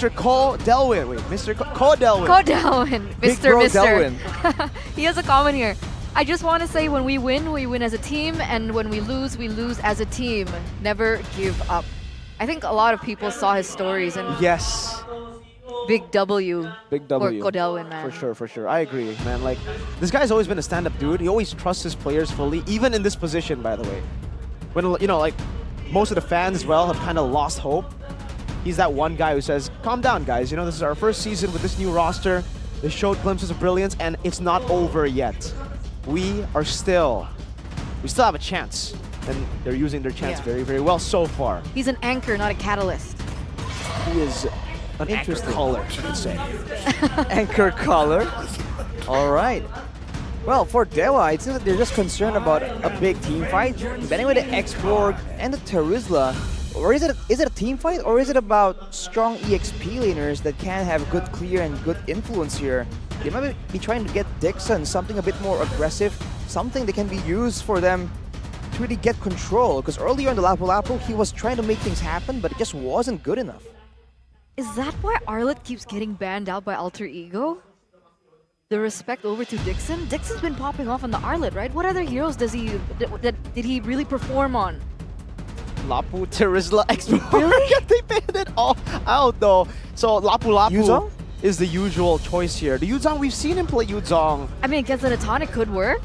Mr. Cole Delwin. Wait, Mr. Cole Delwin. Go Delwin, Big Mr. bro Mr. Delwin. He has a comment here. I just want to say when we win as a team, and when we lose as a team. Never give up. I think a lot of people saw his stories and Yes. big W. Big W. For Godelwin, man. For sure. I agree, man. Like, this guy's always been a stand-up dude. He always trusts his players fully, even in this position, by the way. When, you know, like, most of the fans as well have kind of lost hope. He's that one guy who says, calm down, guys. You know, this is our first season with this new roster. They showed glimpses of brilliance, and it's not over yet. We still have a chance. And they're using their chance very, very well so far. He's an anchor, not a catalyst. He is an interesting caller, you could say. Anchor color. All right. Well, for Dewa, it seems that they're just concerned about a big team fight. But anyway, the X-Borg and the Terizla, or is it a team fight, or is it about strong EXP laners that can have good clear and good influence here? They might be trying to get Dixon something a bit more aggressive, something that can be used for them to really get control. Because earlier in the Lapu-Lapu, he was trying to make things happen, but it just wasn't good enough. Is that why Arlet keeps getting banned out by Alter Ego? The respect over to Dixon? Dixon's been popping off on the Arlet, right? What other heroes did he really perform on? Lapu, Terizla, X-Borg. Really? They banned it all out though. So Lapu-Lapu Yuzong? is the usual choice here. The Yuzong, we've seen him play Yuzong. I mean, against an Natan, it could work.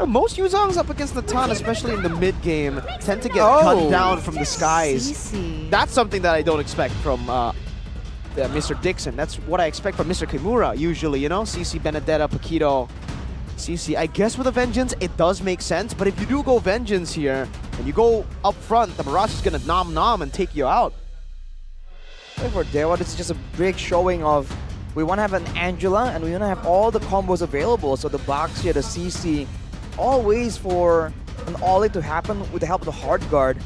Most Yuzongs up against Natan, especially in the mid game, tend to get cut down from the skies. CC. That's something that I don't expect from Mr. Dixon. That's what I expect from Mr. Kimura usually, you know? CC, Benedetta, Paquito, CC. I guess with a Vengeance, it does make sense, but if you do go Vengeance here, and you go up front, the Mirage is gonna nom and take you out. For Dewa, this is just a big showing of we want to have an Angela and we want to have all the combos available. So the box here, the CC, always for an all-in to happen with the help of the hard guard.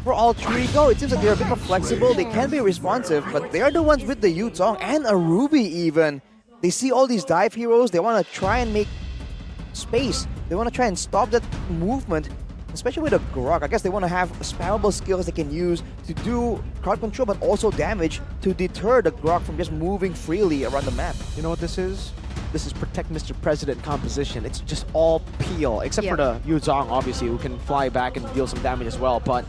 For Alter Ego, it seems like they're a bit more flexible. They can be responsive, but they are the ones with the Yuzong and a Ruby even. They see all these dive heroes. They want to try and make space. They want to try and stop that movement, especially with a Grok. I guess they want to have spammable skills they can use to do crowd control, but also damage to deter the Grok from just moving freely around the map. You know what this is? This is Protect Mr. President composition. It's just all peel, except for the Yuzong, obviously, who can fly back and deal some damage as well. But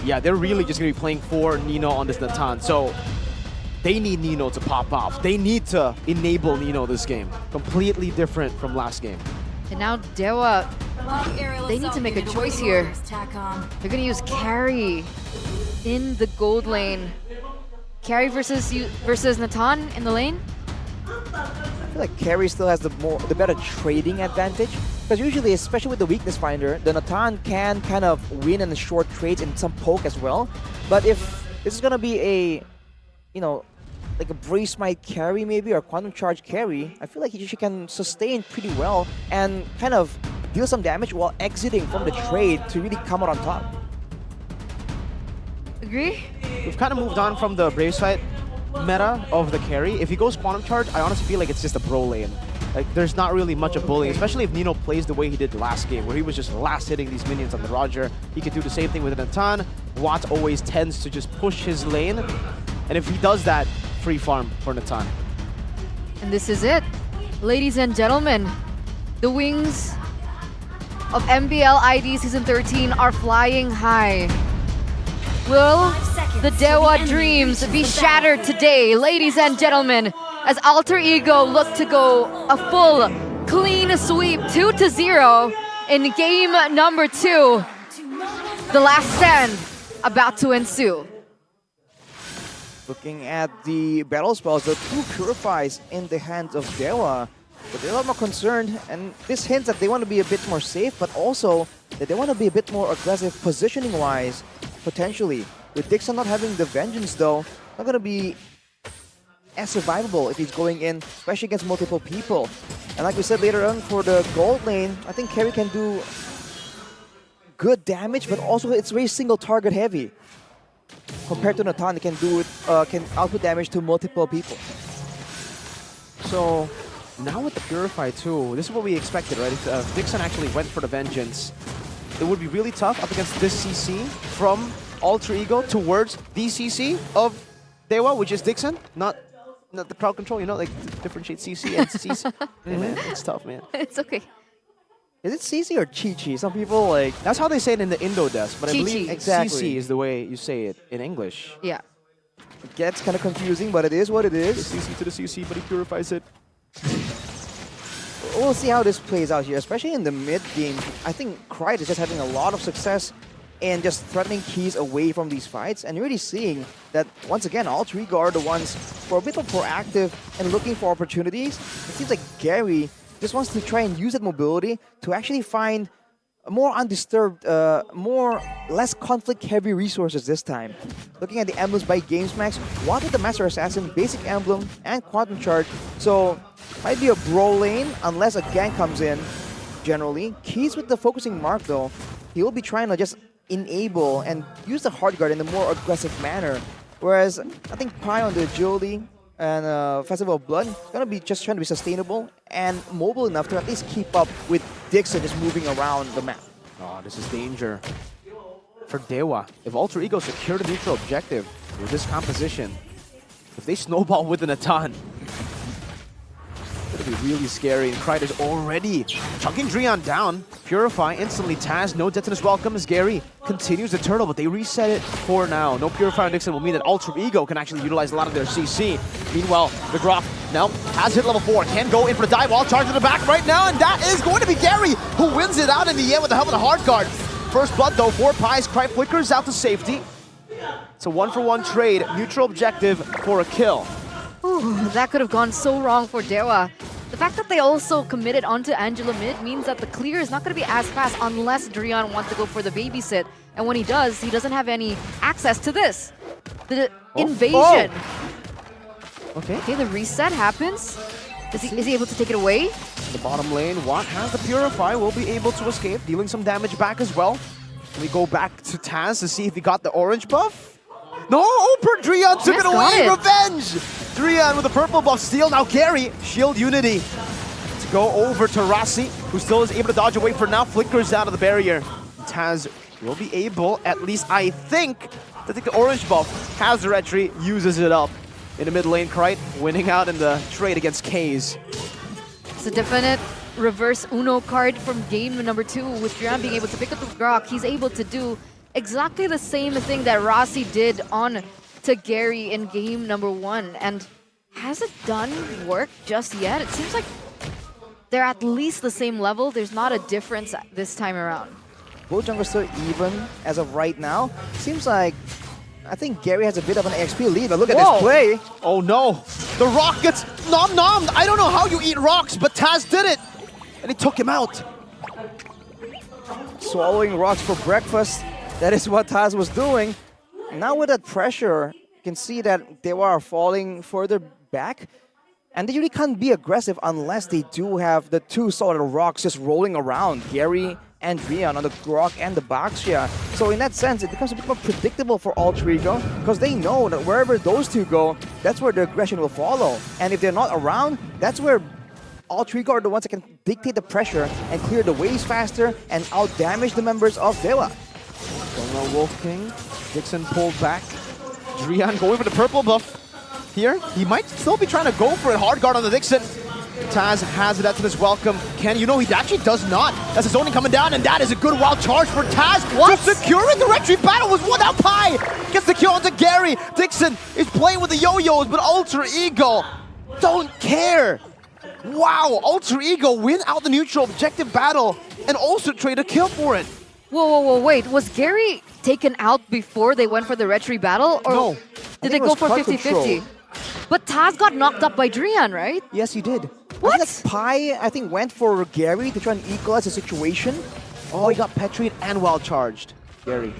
yeah, they're really just going to be playing for Nino on this Natan. So they need Nino to pop off. They need to enable Nino this game. Completely different from last game. And now Dewa, they need to make a choice here. They're going to use Carry in the gold lane. Carry versus Natan in the lane? I feel like Carry still has the better trading advantage. Because usually, especially with the weakness finder, the Natan can kind of win in the short trades and some poke as well. But if this is going to be a, you know, like a Brave Smite carry maybe, or Quantum Charge carry, I feel like she can sustain pretty well and kind of deal some damage while exiting from the trade to really come out on top. Agree? We've kind of moved on from the Brave Fight meta of the carry. If he goes Quantum Charge, I honestly feel like it's just a bro lane. Like, there's not really much of bullying, especially if Nino plays the way he did last game, where he was just last hitting these minions on the Roger. He can do the same thing with Natan. Watt always tends to just push his lane, and if he does that, free farm for Natan. And this is it. Ladies and gentlemen, the wings of MPLID Season 13 are flying high. Will the Dewa dreams be shattered today, ladies and gentlemen, as Alter Ego look to go a full clean sweep 2-0 in game number 2. The last stand about to ensue. Looking at the battle spells, the 2 Purifies in the hands of Dewa. But they're a lot more concerned, and this hints that they want to be a bit more safe, but also that they want to be a bit more aggressive positioning-wise, potentially. With Dixon not having the Vengeance though, not going to be as survivable if he's going in, especially against multiple people. And like we said later on, for the gold lane, I think Carry can do good damage, but also it's very single target heavy. Compared to Natan, it can do can output damage to multiple people. So now with the Purify too, this is what we expected, right? If Dixon actually went for the Vengeance, it would be really tough up against this CC from Alter Ego towards the CC of Dewa, which is Dixon, not the crowd control, you know, like differentiate CC and CC. Hey, man, it's tough, man. It's okay. Is it CC or Chi-Chi? Some people like... That's how they say it in the Indo desk, but I believe Chi-Chi. Exactly. CC is the way you say it in English. Yeah. It gets kind of confusing, but it is what it The is. CC to the CC, but he purifies it. We'll see how this plays out here, especially in the mid game. I think Krite is just having a lot of success in just threatening keys away from these fights, and you're really seeing that once again, all three are the ones who are a bit more proactive and looking for opportunities. It seems like Gary just wants to try and use that mobility to actually find more undisturbed, less conflict-heavy resources this time. Looking at the emblems by GamesMax, wanted the Master Assassin, Basic Emblem, and Quantum Charge. So might be a bro lane unless a gank comes in. Generally, Keys with the focusing mark though, he will be trying to just enable and use the hard guard in a more aggressive manner. Whereas I think Pi on the agility and Festival of Blood is gonna be just trying to be sustainable and mobile enough to at least keep up with Dixon just moving around the map. Oh, this is danger for Dewa. If Alter Ego secure the neutral objective with this composition, if they snowball within a ton, it'll be really scary. And Krite is already chucking Drian down. Purify instantly. Taz, no Detonus welcome as Gary continues the turtle, but they reset it for now. No Purify on Dixon will mean that Alter Ego can actually utilize a lot of their CC. Meanwhile, the Groff, no, has hit level 4, can go in for the dive wall, charge to the back right now, and that is going to be Gary who wins it out in the end with the help of the hard guard. First blood though, 4 pies, Krite flickers out to safety. It's a 1-for-1 trade, neutral objective for a kill. Ooh, that could have gone so wrong for Dewa. The fact that they also committed onto Angela mid means that the clear is not going to be as fast unless Drian wants to go for the babysit. And when he doesn't have any access to this. The invasion. Okay. Okay, the reset happens. Is he able to take it away? The bottom lane, Watt has the Purify, will be able to escape, dealing some damage back as well. We go back to Taz to see if he got the orange buff. No, Drian took it away, revenge! Drian with the purple buff steal, now Gary, shield unity. To go over to Rossi, who still is able to dodge away for now, flickers out of the barrier. Taz will be able, at least I think, to take the orange buff. Has the retry, uses it up. In the mid lane, Krite winning out in the trade against Kaze. It's a definite reverse Uno card from game number 2 with Drian being able to pick up the Grok. He's able to do exactly the same thing that Rossi did on to Gary in game number 1. And has it done work just yet? It seems like they're at least the same level. There's not a difference this time around. Both junglers still even as of right now. Seems like I think Gary has a bit of an XP lead, but look at this play. Oh no, the rock gets nom-nommed. I don't know how you eat rocks, but Taz did it. And he took him out. Swallowing rocks for breakfast. That is what Taz was doing. Now with that pressure, you can see that they are falling further back. And they really can't be aggressive unless they do have the 2 solid rocks just rolling around. Gary and Drian on the Grok and the Baxia. So in that sense, it becomes a bit more predictable for Alter Ego because they know that wherever those 2 go, that's where the aggression will follow. And if they're not around, that's where Alter Ego are the ones that can dictate the pressure and clear the waves faster and out-damage the members of Dewa. Going on Wolf King. Dixon pulled back. Drian going for the purple buff. Here, he might still be trying to go for it. Hard guard on the Dixon. Taz has it after this welcome. Ken, you know, he actually does not. That's his zoning coming down, and that is a good wild charge for Taz. What? To secure it. The retreat battle was won out. Pi gets the kill onto Gary. Dixon is playing with the yo-yos, but Alter Ego don't care. Wow, Alter Ego win out the neutral objective battle and also trade a kill for it. Whoa, wait. Was Gary taken out before they went for the retry battle? Or No. did they go for 50-50? But Taz got knocked up by Drian, right? Yes, he did. What? Pi, I think, went for Gary to try and equalize the situation. Oh, he got petried and wild charged. Gary.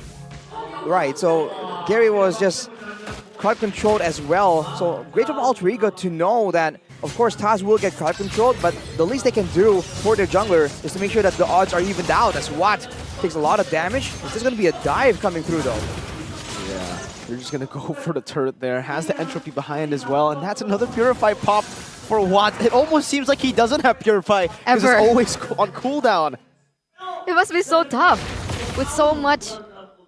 Right, so Gary was just crowd controlled as well. So great from Alter Ego to know that, of course, Taz will get crowd controlled, but the least they can do for their jungler is to make sure that the odds are evened out, as Watt takes a lot of damage. It's just going to be a dive coming through, though. Yeah, they're just going to go for the turret there. Has the entropy behind as well, and that's another Purify pop for Watt. It almost seems like he doesn't have Purify because it's always on cooldown. It must be so tough with so much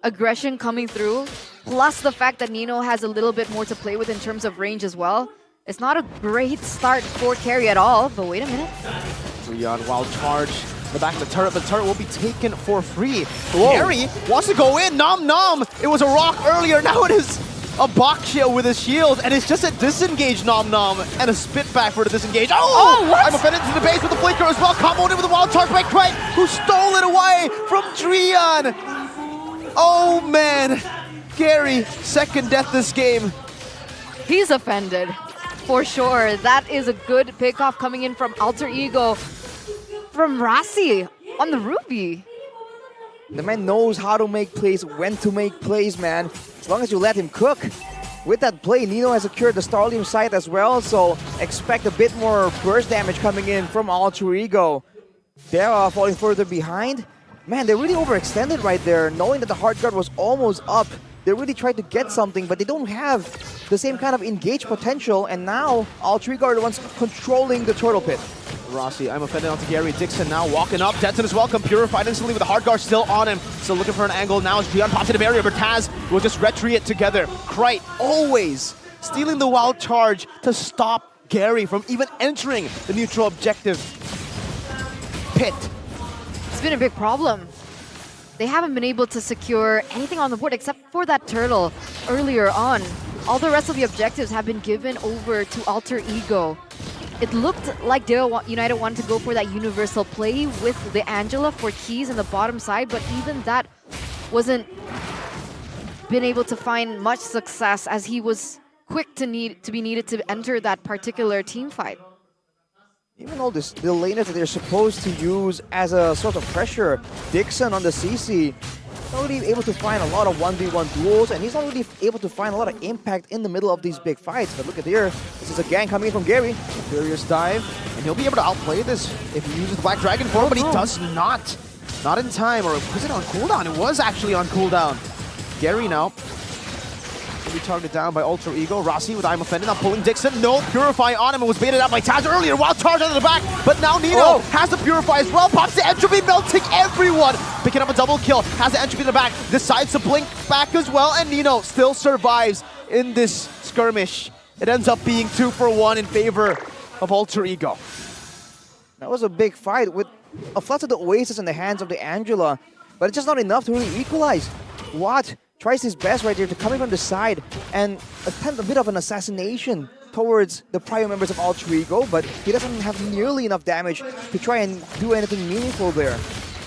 aggression coming through. plus the fact that Nino has a little bit more to play with in terms of range as well. It's not a great start for carry at all, but wait a minute. Leon, wild charge. The back of the turret, but the turret will be taken for free. Gary wants to go in. Nom Nom. It was a rock earlier. Now it is a box shield with a shield, and it's just a disengage Nom Nom and a spit back for the disengage. Oh, what? I'm offended to the base with the flicker as well. Comboed in with a wild charge by Krite, who stole it away from Drian. Oh man, Gary, second death this game. He's offended, for sure. That is a good pickoff coming in from Alter Ego. From Rasi on the Ruby. The man knows how to make plays, when to make plays, man. As long as you let him cook. With that play, Nino has secured the Starlium site as well, so expect a bit more burst damage coming in from Alter Ego. Dewa falling further behind. Man, they really overextended right there, knowing that the hard guard was almost up. They really tried to get something, but they don't have the same kind of engage potential, and now Alter Ego are the ones controlling the turtle pit. Rossi, I'm offended onto Gary. Dixon now walking up. Denton is welcome. Purified instantly with the hard guard still on him. Still looking for an angle now as Gian pops in the barrier, but Taz will just retreat it together. Krite always stealing the wild charge to stop Gary from even entering the neutral objective pit. It's been a big problem. They haven't been able to secure anything on the board except for that turtle earlier on. All the rest of the objectives have been given over to Alter Ego. It looked like Dewa United wanted to go for that universal play with the Angela for keys in the bottom side, but even that wasn't been able to find much success as he was quick to be needed to enter that particular team fight. Even though the laners that they're supposed to use as a sort of pressure, Dixon on the CC, not really able to find a lot of 1v1 duels, and he's not really able to find a lot of impact in the middle of these big fights. But look at here, this is a gang coming in from Gary. Furious dive, and he'll be able to outplay this if he uses Black Dragon form, but he does not. Not in time, or was it on cooldown? It was actually on cooldown. Gary now will be targeted down by Alter Ego. Rossi with I'm offended, now pulling Dixon. No, Purify on him, and was baited out by Taz earlier. Wild charge out of the back, but now Nino has the Purify as well. Pops the Entropy, melting everyone. Picking up a double kill, has the Entropy in the back, decides to blink back as well, and Nino still survives in this skirmish. It ends up being 2 for 1 in favor of Alter Ego. That was a big fight with a flustered Oasis in the hands of the Angela, but it's just not enough to really equalize. Watt tries his best right here to come in from the side and attempt a bit of an assassination towards the prior members of Alter Ego, but he doesn't have nearly enough damage to try and do anything meaningful there.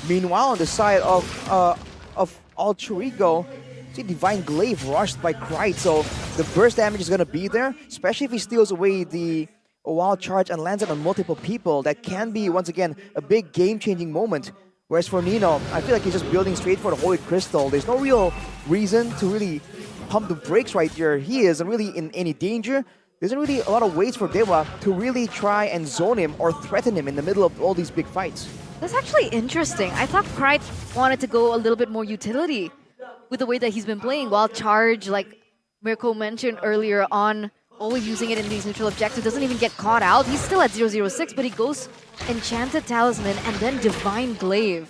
Meanwhile, on the side of Alter Ego, see Divine Glaive rushed by Krite, so the burst damage is going to be there, especially if he steals away the wild charge and lands it on multiple people. That can be, once again, a big game-changing moment. Whereas for Nino, I feel like he's just building straight for the Holy Crystal. There's no real reason to really pump the brakes right here. He isn't really in any danger. There's not really a lot of ways for Dewa to really try and zone him or threaten him in the middle of all these big fights. That's actually interesting. I thought Krite wanted to go a little bit more utility with the way that he's been playing. Wild charge, like Mirko mentioned earlier on, always using it in these neutral objectives, doesn't even get caught out. He's still at 006, but he goes Enchanted Talisman and then Divine Glaive.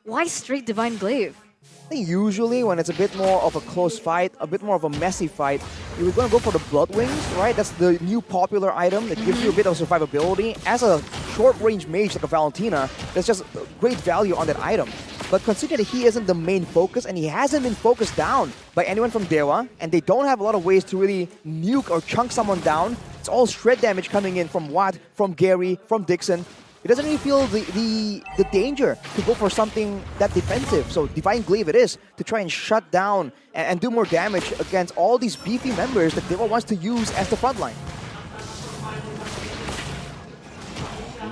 Why straight Divine Glaive? I think usually when it's a bit more of a close fight, a bit more of a messy fight, you're going to go for the Blood Wings, right? That's the new popular item that gives you a bit of survivability. As a short-range mage like a Valentina, there's just great value on that item. But consider that he isn't the main focus, and he hasn't been focused down by anyone from Dewa, and they don't have a lot of ways to really nuke or chunk someone down. It's all shred damage coming in from Watt, from Gary, from Dixon. He doesn't really feel the danger to go for something that defensive. So Divine Glaive it is to try and shut down and do more damage against all these beefy members that Dewa wants to use as the front line.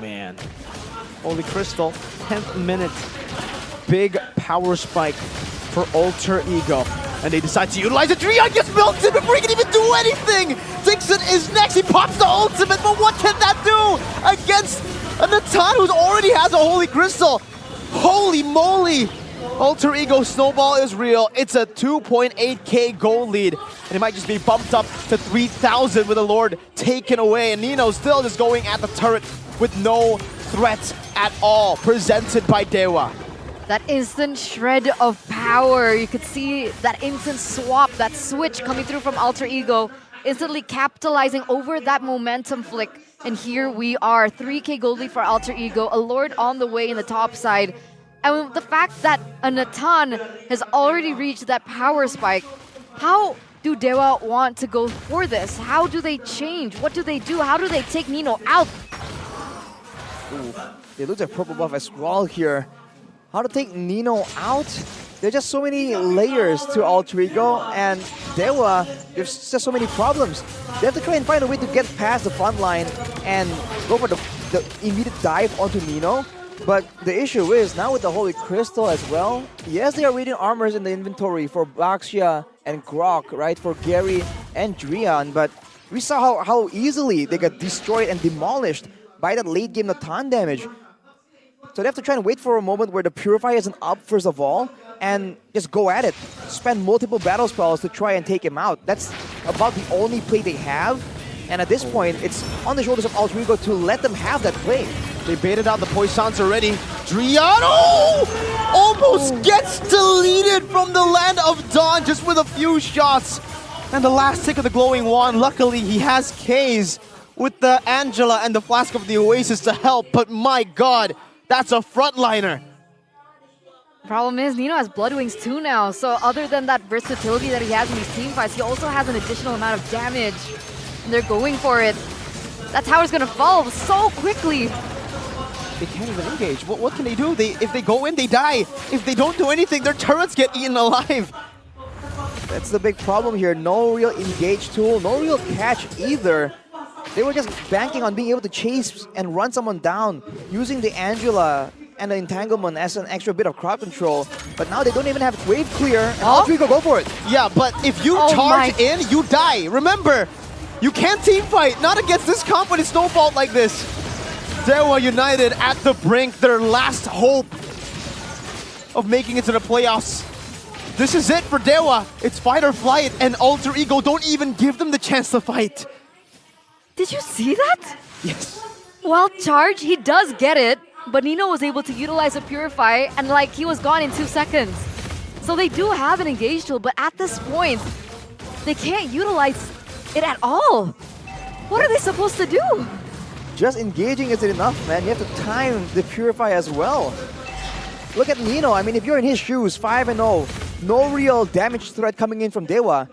Man. Holy Crystal, 10th minute. Big power spike for Alter Ego. And they decide to utilize it. Drian gets melted before he can even do anything! Dixon is next, he pops the ultimate, but what can that do against a Natan who already has a Holy Crystal? Holy moly! Alter Ego Snowball is real. It's a 2.8k goal lead, and it might just be bumped up to 3,000 with the Lord taken away. And Nino still just going at the turret with no threat at all, presented by Dewa. That instant shred of power. You could see that instant swap, that switch coming through from Alter Ego, instantly capitalizing over that momentum flick. And here we are, 3K gold lead for Alter Ego, a Lord on the way in the top side. And the fact that a Natan has already reached that power spike, how do Dewa want to go for this? How do they change? What do they do? How do they take Nino out? Ooh, they lose their purple buff as well here. How to take Nino out? There are just so many layers to Alter Ego, and Dewa, there's just so many problems. They have to try and find a way to get past the front line and go for the immediate dive onto Nino. But the issue is, now with the Holy Crystal as well, yes, they are reading armors in the inventory for Baxia and Grok, right? For Gary and Drian, but we saw how easily they got destroyed and demolished by that late game Natan damage. So they have to try and wait for a moment where the Purify isn't up first of all, and just go at it. Spend multiple battle spells to try and take him out. That's about the only play they have. And at this point, it's on the shoulders of Alter Ego to let them have that play. They baited out the Poissons already. Driano almost gets deleted from the Land of Dawn just with a few shots. And the last tick of the Glowing Wand, luckily he has K's with the Angela and the Flask of the Oasis to help. But my god, that's a frontliner. Problem is, Nino has Blood Wings too now, so other than that versatility that he has in these team fights, he also has an additional amount of damage. And they're going for it. That tower's gonna fall so quickly. They can't even engage. What can they do? If they go in, they die. If they don't do anything, their turrets get eaten alive. That's the big problem here. No real engage tool, no real catch either. They were just banking on being able to chase and run someone down using the Angela and the Entanglement as an extra bit of crowd control. But now they don't even have wave clear, and Alter Ego go for it. Yeah, but if you charge in, you die. Remember, you can't team fight. Not against this comp when it's snowballed like this. Dewa United at the brink, their last hope of making it to the playoffs. This is it for Dewa. It's fight or flight, and Alter Ego don't even give them the chance to fight. Did you see that? Yes. Well, charge, he does get it, but Nino was able to utilize a Purify, and like he was gone in 2 seconds. So they do have an engage tool, but at this point, they can't utilize it at all. What are they supposed to do? Just engaging isn't enough, man. You have to time the Purify as well. Look at Nino. I mean, if you're in his shoes, 5-0, no real damage threat coming in from Dewa.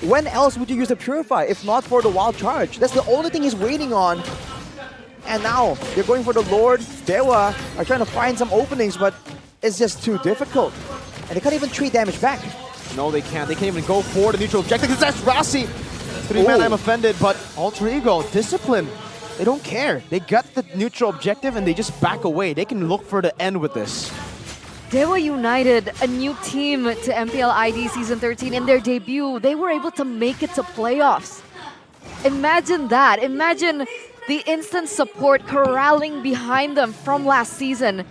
When else would you use the Purify if not for the Wild Charge? That's the only thing he's waiting on. And now, they're going for the Lord. Dewa are trying to find some openings, but it's just too difficult. And they can't even trade damage back. No, they can't. They can't even go for the neutral objective because that's Rasi. 3-man, I'm offended, but Alter Ego, discipline. They don't care. They got the neutral objective and they just back away. They can look for the end with this. Dewa United, a new team to MPLID Season 13 in their debut. They were able to make it to playoffs. Imagine that. Imagine the instant support corralling behind them from last season.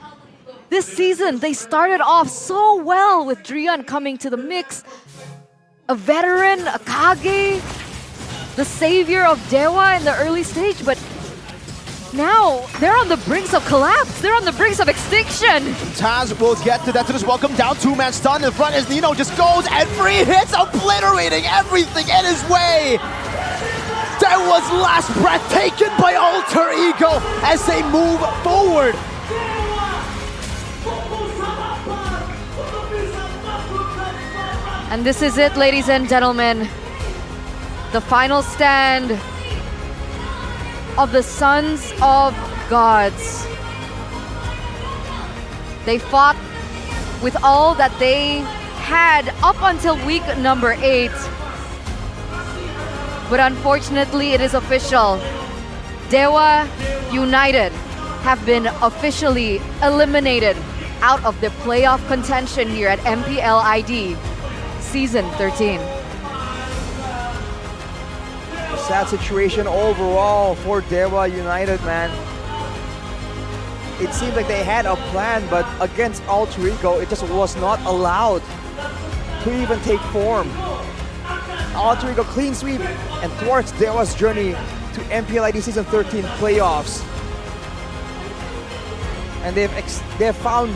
This season, they started off so well with Drian coming to the mix. A veteran, a Kage, the savior of Dewa in the early stage, but now they're on the brinks of collapse. They're on the brinks of extinction. Taz will get to that to this welcome down. 2-man stun in the front as Nino just goes and free hits, obliterating everything in his way. That was last breath taken by Alter Ego as they move forward. And this is it, ladies and gentlemen. The final stand of the Sons of Gods. They fought with all that they had up until week number 8. But unfortunately, it is official. Dewa United have been officially eliminated out of the playoff contention here at MPLID Season 13. Sad situation overall for Dewa United, man. It seems like they had a plan, but against Alter Ego, it just was not allowed to even take form. Alter Ego clean sweep and thwarts Dewa's journey to MPLID Season 13 playoffs. And they've found